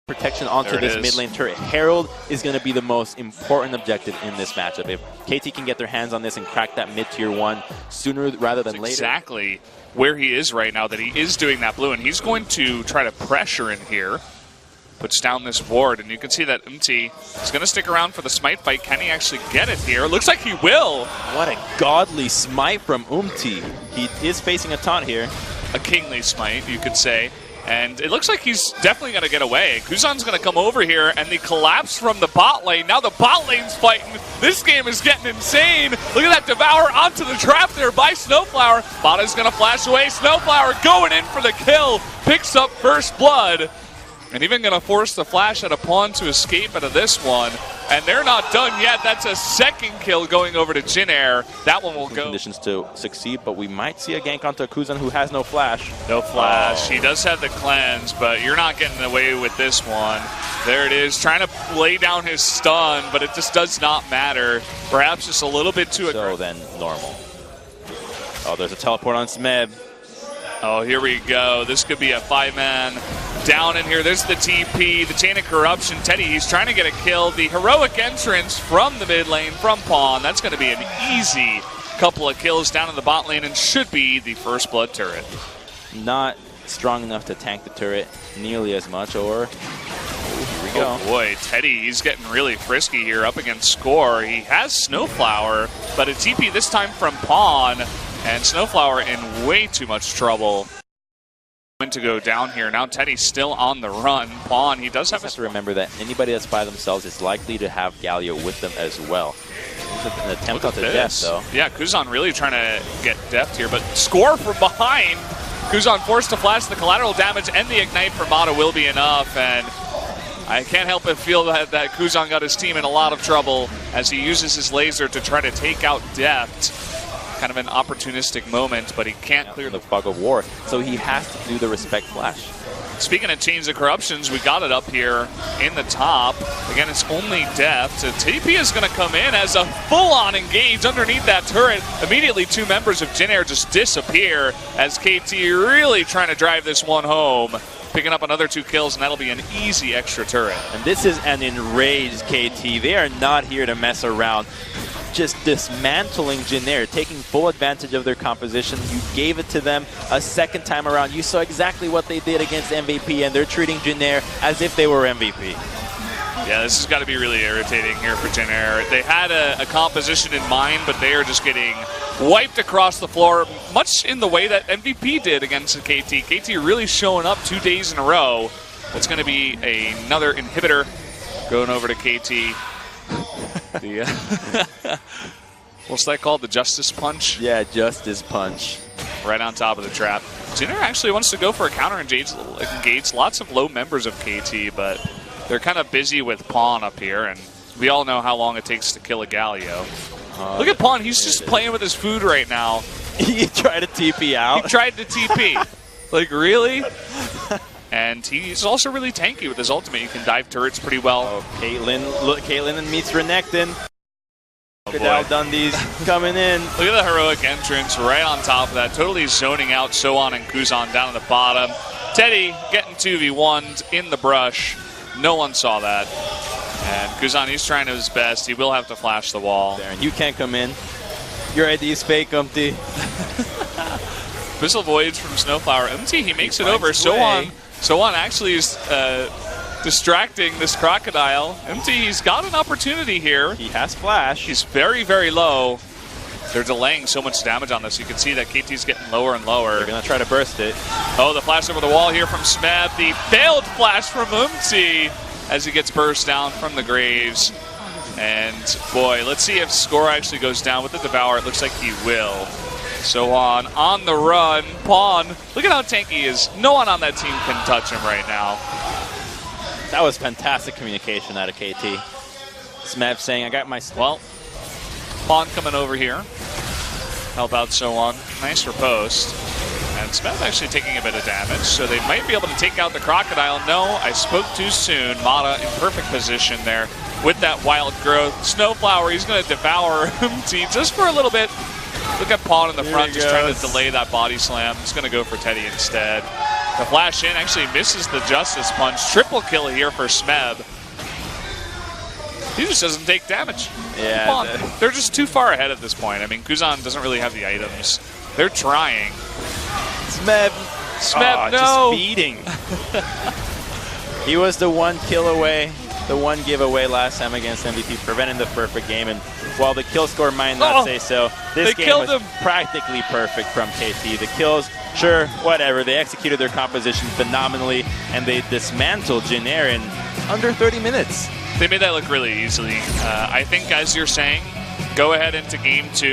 protection onto this mid lane turret. Herald is going to be the most important objective in this matchup. If KT can get their hands on this and crack that mid tier 1 sooner rather than later. Exactly where he is right now, that he is doing that blue, and he's going to try to pressure in here. Puts down this ward, and you can see that Umti is going to stick around for the smite fight. Can he actually get it here? Looks like he will. What a godly smite from Umti. He is facing a taunt here. A kingly smite, you could say. And it looks like he's definitely going to get away. Kuzan's going to come over here, and the collapse from the bot lane. Now the bot lane's fighting. This game is getting insane. Look at that Devour onto the trap there by Snowflower. Bada's going to flash away. Snowflower going in for the kill. Picks up first blood. And even going to force the flash at a pawn to escape out of this one. And they're not done yet. That's a second kill going over to Jin Air. That one will go. Conditions to succeed, but we might see a gank onto Kuzan who has no flash. No flash. He does have the cleanse, but you're not getting away with this one. There it is, trying to lay down his stun, but it just does not matter. Perhaps just a little bit too aggressive. So then normal. Oh, there's a teleport on Smeb. Oh, here we go. This could be a 5-man down in here. There's the TP, the Chain of Corruption. Teddy, he's trying to get a kill. The heroic entrance from the mid lane, from Pawn. That's going to be an easy couple of kills down in the bot lane and should be the first blood turret. Not strong enough to tank the turret nearly as much, or... Here we go. Oh boy, Teddy, he's getting really frisky here up against Score. He has Snowflower, but a TP this time from Pawn. And Snowflower in way too much trouble. Going to go down here. Now Teddy's still on the run. Pawn, he does have to remember that anybody that's by themselves is likely to have Galio with them as well. It's an attempt at the death, though. Yeah, Kuzan really trying to get deft here, but Score from behind. Kuzan forced to flash. The collateral damage and the ignite from Mata will be enough, and I can't help but feel that Kuzan got his team in a lot of trouble as he uses his laser to try to take out Deft. Kind of an opportunistic moment, but he can't clear the fog of war, so he has to do the respect flash. Speaking of Chains of Corruptions, we got it up here in the top. Again, it's only Deft. So TP is going to come in as a full-on engage underneath that turret. Immediately, 2 members of Jin Air just disappear as KT really trying to drive this one home. Picking up another 2 kills, and that'll be an easy extra turret. And this is an enraged KT. They are not here to mess around. Just dismantling Jin Air, taking full advantage of their composition. You gave it to them a second time around. You saw exactly what they did against MVP, and they're treating Jin Air as if they were MVP. Yeah, this has got to be really irritating here for Jin Air. They had a composition in mind, but they are just getting wiped across the floor, much in the way that MVP did against KT. KT really showing up 2 days in a row. It's going to be another inhibitor going over to KT. What's that called? The Justice Punch? Yeah, Justice Punch. Right on top of the trap. Jin Air actually wants to go for a counter engage. Lots of low members of KT, but they're kind of busy with Pawn up here, and we all know how long it takes to kill a Galio. Look at Pawn. He's just playing with his food right now. He tried to TP out. He tried to TP. Like, really? And he's also really tanky with his ultimate. You can dive turrets pretty well. Oh, Caitlyn meets Renekton. Crocodile Dundee's coming in. Look at the heroic entrance right on top of that. Totally zoning out Sohan and Kuzan down at the bottom. Teddy getting 2v1'd in the brush. No one saw that. And Kuzan, he's trying his best. He will have to flash the wall. Darren, you can't come in. Your ID is fake, Umti. Missile Voyage from Snowflower. Umti, he makes it over. Sohan actually is distracting this Crocodile. Umti, he's got an opportunity here. He has flash. He's very, very low. They're delaying so much damage on this. You can see that KT's getting lower and lower. They're going to try to burst it. Oh, the flash over the wall here from Smeb. The failed flash from Umti as he gets burst down from the Graves. And, boy, let's see if Score actually goes down with the Devour. It looks like he will. Sohan on the run. Pawn. Look at how tanky he is. No one on that team can touch him right now. That was fantastic communication out of KT. Smeb saying, I got my... Well, Pawn coming over here. Help out Sohan. Nice riposte. And Smeb actually taking a bit of damage, so they might be able to take out the Crocodile. No, I spoke too soon. Mata in perfect position there with that wild growth. Snowflower, he's going to devour Umti just for a little bit. Look at Pawn in the front, just trying to delay that body slam. He's going to go for Teddy instead. The flash in actually misses the Justice Punch. Triple kill here for Smeb. He just doesn't take damage. Yeah, Come on. They're just too far ahead at this point. I mean, Kuzan doesn't really have the items. They're trying. Smeb, no. just feeding. He was the one kill away, the one giveaway last time against MVP, preventing the perfect game. And while the kill score might not say so, this game was practically perfect from KT. The kills, sure, whatever. They executed their composition phenomenally, and they dismantled Jin Air in under 30 minutes. They made that look really easily. I think, as you're saying, go ahead into game 2.